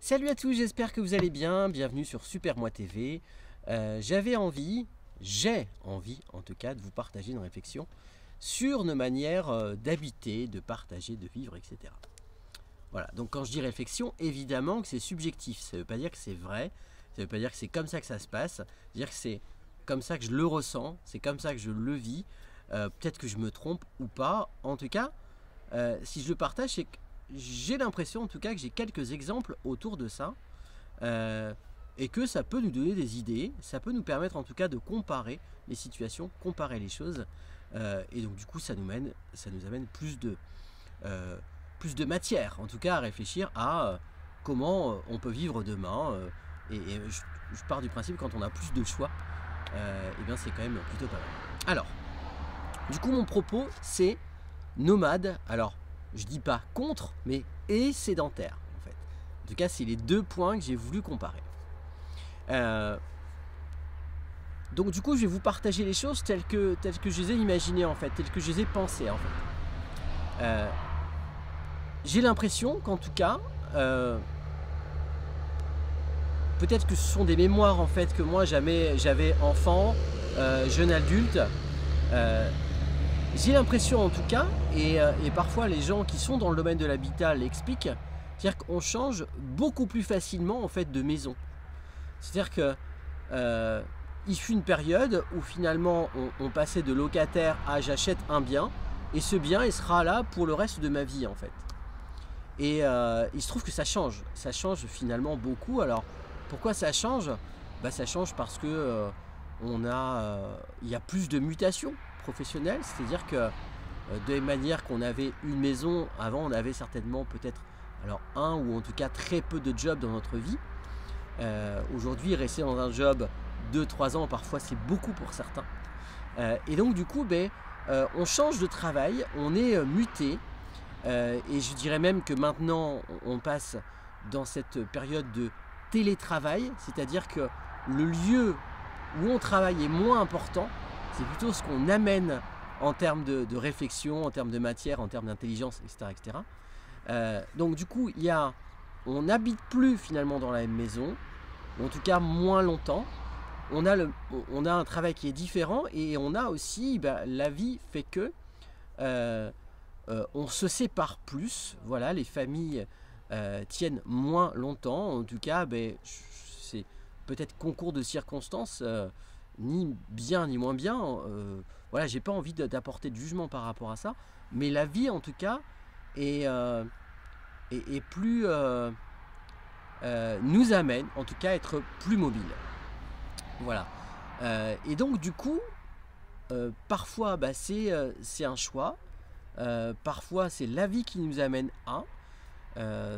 Salut à tous, j'espère que vous allez bien, bienvenue sur Super Moi TV. J'ai envie en tout cas de vous partager une réflexion sur nos manières d'habiter, de partager, de vivre, etc. Voilà, donc quand je dis réflexion, évidemment que c'est subjectif, ça ne veut pas dire que c'est vrai, ça ne veut pas dire que c'est comme ça que ça se passe, c'est-à-dire que c'est comme ça que je le ressens, c'est comme ça que je le vis, peut-être que je me trompe ou pas, en tout cas, si je le partage, c'est que j'ai l'impression en tout cas que j'ai quelques exemples autour de ça et que ça peut nous donner des idées, ça peut nous permettre en tout cas de comparer les situations, comparer les choses et donc du coup ça nous amène plus de matière en tout cas à réfléchir à comment on peut vivre demain et je pars du principe que quand on a plus de choix et bien c'est quand même plutôt pas mal. Alors du coup mon propos c'est nomade, alors je dis pas contre, mais et sédentaire en fait. En tout cas, c'est les deux points que j'ai voulu comparer. Donc du coup, je vais vous partager les choses telles que je les ai imaginées en fait, telles que je les ai pensées en fait. J'ai l'impression qu'en tout cas, peut-être que ce sont des mémoires en fait que moi j'avais enfant, jeune adulte. J'ai l'impression en tout cas, et parfois les gens qui sont dans le domaine de l'habitat l'expliquent, c'est-à-dire qu'on change beaucoup plus facilement en fait de maison. C'est-à-dire que il fut une période où finalement on passait de locataire à j'achète un bien, et ce bien il sera là pour le reste de ma vie en fait. Et il se trouve que ça change finalement beaucoup. Alors pourquoi ça change? Ça change parce que il y a plus de mutations professionnelles, c'est-à-dire que de la manière qu'on avait une maison, avant on avait certainement peut-être alors un ou en tout cas très peu de jobs dans notre vie. Aujourd'hui rester dans un job 2-3 ans parfois c'est beaucoup pour certains. Et donc du coup on change de travail, on est muté et je dirais même que maintenant on passe dans cette période de télétravail, c'est-à-dire que le lieu où on travaille est moins important, c'est plutôt ce qu'on amène en termes de réflexion, en termes de matière, en termes d'intelligence, etc. etc. Donc du coup, on n'habite plus finalement dans la même maison, ou en tout cas moins longtemps. On a un travail qui est différent et on a aussi, la vie fait que on se sépare plus. Voilà, les familles tiennent moins longtemps. En tout cas, c'est peut-être concours de circonstances, ni bien ni moins bien. Voilà, j'ai pas envie d'apporter de jugement par rapport à ça, mais la vie en tout cas est plus nous amène en tout cas à être plus mobile. Voilà. Et donc du coup, parfois c'est un choix, parfois c'est la vie qui nous amène à.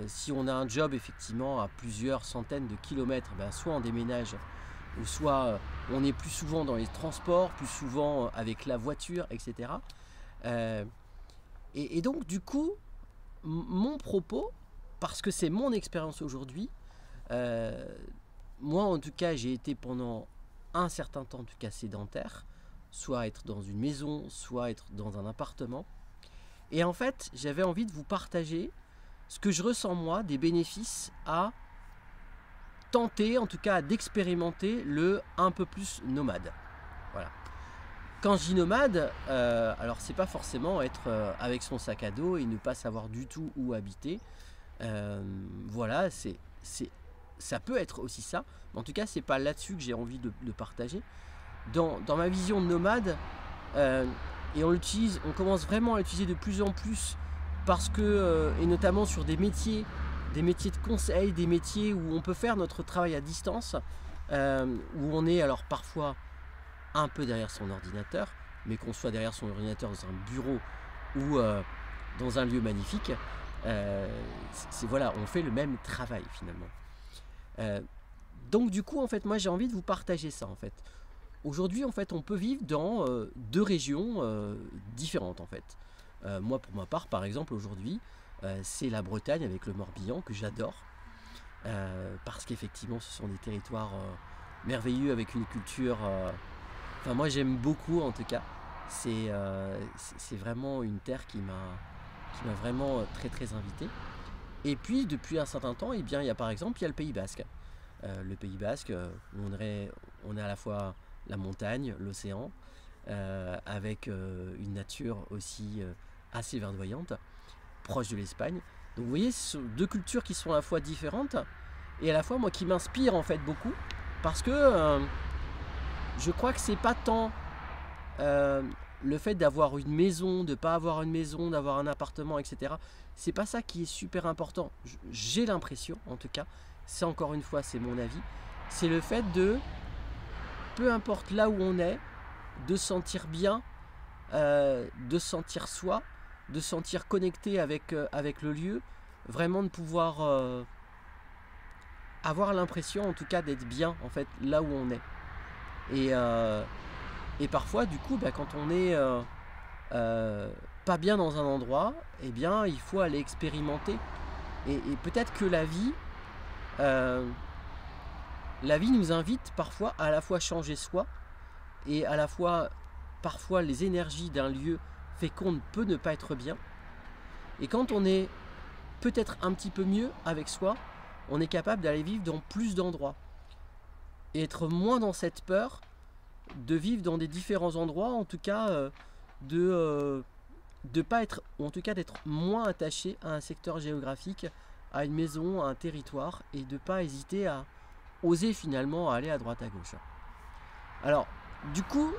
Si on a un job effectivement à plusieurs centaines de kilomètres, soit on déménage, ou soit on est plus souvent dans les transports, plus souvent avec la voiture, etc. Et donc du coup, mon propos, parce que c'est mon expérience aujourd'hui, moi en tout cas j'ai été pendant un certain temps en tout cas sédentaire, soit être dans une maison, soit être dans un appartement. Et en fait j'avais envie de vous partager ce que je ressens moi des bénéfices à tenter, en tout cas d'expérimenter le un peu plus nomade. Voilà. Quand je dis nomade, alors c'est pas forcément être avec son sac à dos et ne pas savoir du tout où habiter. Voilà, ça peut être aussi ça. Mais en tout cas, c'est pas là-dessus que j'ai envie de partager. Dans ma vision de nomade, et on commence vraiment à l'utiliser de plus en plus parce que, et notamment sur des métiers de conseil, des métiers où on peut faire notre travail à distance, où on est alors parfois un peu derrière son ordinateur, mais qu'on soit derrière son ordinateur dans un bureau ou dans un lieu magnifique, voilà, on fait le même travail finalement. Donc du coup en fait moi j'ai envie de vous partager ça en fait. Aujourd'hui en fait on peut vivre dans deux régions différentes en fait. Moi pour ma part par exemple aujourd'hui c'est la Bretagne avec le Morbihan que j'adore parce qu'effectivement ce sont des territoires merveilleux avec une culture enfin moi j'aime beaucoup en tout cas. C'est vraiment une terre qui m'a vraiment très très invité Et puis depuis un certain temps, eh bien, il y a par exemple il y a le Pays Basque. Le Pays Basque, on est à la fois la montagne, l'océan, avec une nature aussi assez verdoyante, proche de l'Espagne. Donc vous voyez, ce sont deux cultures qui sont à la fois différentes et à la fois moi qui m'inspirent en fait beaucoup, parce que je crois que c'est pas tant le fait d'avoir une maison, de ne pas avoir une maison, d'avoir un appartement, etc. C'est pas ça qui est super important. J'ai l'impression, en tout cas, c'est encore une fois, c'est mon avis, c'est le fait de, peu importe là où on est, de sentir bien, de sentir soi, de sentir connecté avec le lieu, vraiment de pouvoir avoir l'impression, en tout cas, d'être bien, en fait, là où on est. Et parfois, du coup, bah, quand on est pas bien dans un endroit, eh bien, il faut aller expérimenter. Et peut-être que la vie nous invite parfois à la fois changer soi, et à la fois, parfois, les énergies d'un lieu fait qu'on ne peut ne pas être bien. Et quand on est peut-être un petit peu mieux avec soi, on est capable d'aller vivre dans plus d'endroits. Et être moins dans cette peur de vivre dans des différents endroits, en tout cas de pas être, ou en tout cas d'être moins attaché à un secteur géographique, à une maison, à un territoire, et de ne pas hésiter à oser finalement aller à droite à gauche. Alors, du coup,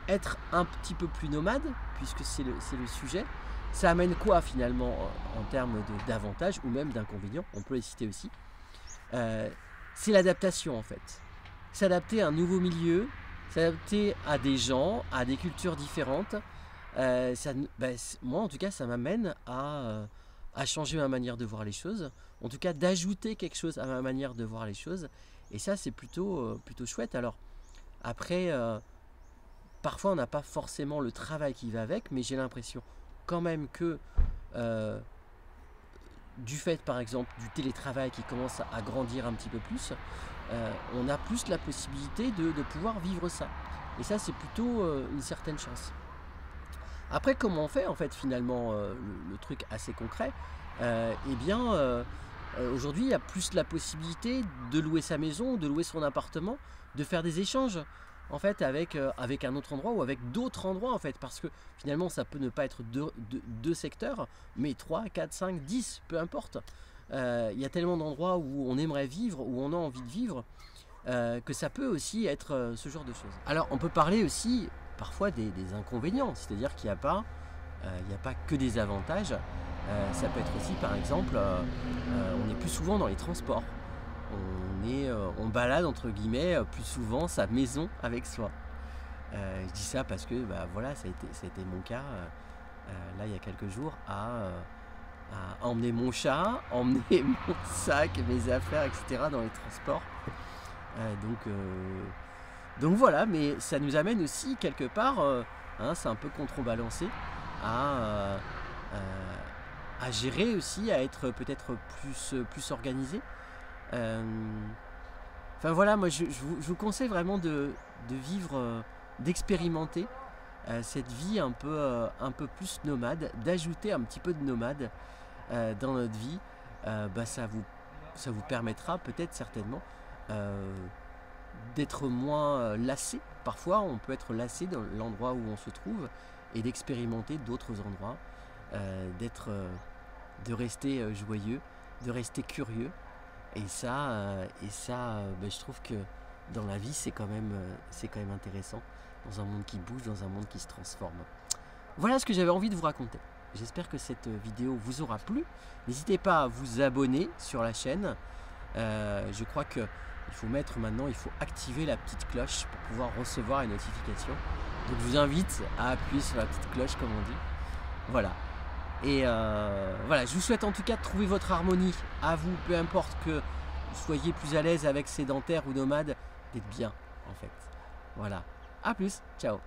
être un petit peu plus nomade, puisque c'est le sujet, ça amène quoi finalement en termes d'avantages ou même d'inconvénients, on peut les citer aussi. C'est l'adaptation en fait. S'adapter à un nouveau milieu, s'adapter à des gens, à des cultures différentes. Moi en tout cas ça m'amène à changer ma manière de voir les choses, en tout cas d'ajouter quelque chose à ma manière de voir les choses, et ça c'est plutôt chouette. Alors après, parfois on n'a pas forcément le travail qui va avec, mais j'ai l'impression quand même que du fait par exemple du télétravail qui commence à grandir un petit peu plus, on a plus la possibilité de pouvoir vivre ça, et ça c'est plutôt une certaine chance. Après, comment on fait en fait finalement, le truc assez concret, eh bien aujourd'hui il y a plus la possibilité de louer sa maison, de louer son appartement, de faire des échanges en fait avec un autre endroit ou avec d'autres endroits en fait, parce que finalement ça peut ne pas être deux secteurs, mais 3, 4, 5, 10, peu importe. Il y a tellement d'endroits où on aimerait vivre, où on a envie de vivre, que ça peut aussi être ce genre de choses. Alors on peut parler aussi parfois des inconvénients, c'est-à-dire qu'il n'y a pas que des avantages. Ça peut être aussi par exemple, on est plus souvent dans les transports, on balade entre guillemets plus souvent sa maison avec soi. Je dis ça parce que voilà, ça a été mon cas là il y a quelques jours, à emmener mon chat, emmener mon sac, mes affaires, etc. dans les transports. Donc voilà, mais ça nous amène aussi quelque part, c'est un peu contrebalancé, à gérer aussi, à être peut-être plus organisé. Enfin voilà, moi je vous conseille vraiment de vivre, d'expérimenter cette vie un peu plus nomade, d'ajouter un petit peu de nomade dans notre vie. Ça vous permettra peut-être certainement d'être moins lassé. Parfois on peut être lassé dans l'endroit où on se trouve, et d'expérimenter d'autres endroits, de rester joyeux, de rester curieux. Et ça, je trouve que dans la vie c'est quand même intéressant, dans un monde qui bouge, dans un monde qui se transforme. Voilà ce que j'avais envie de vous raconter. J'espère que cette vidéo vous aura plu. N'hésitez pas à vous abonner sur la chaîne. Je crois que il faut activer la petite cloche pour pouvoir recevoir les notifications. Donc je vous invite à appuyer sur la petite cloche comme on dit. Voilà. Et voilà, je vous souhaite en tout cas de trouver votre harmonie à vous, peu importe que vous soyez plus à l'aise avec sédentaire ou nomade, d'être bien en fait. Voilà. À plus, ciao.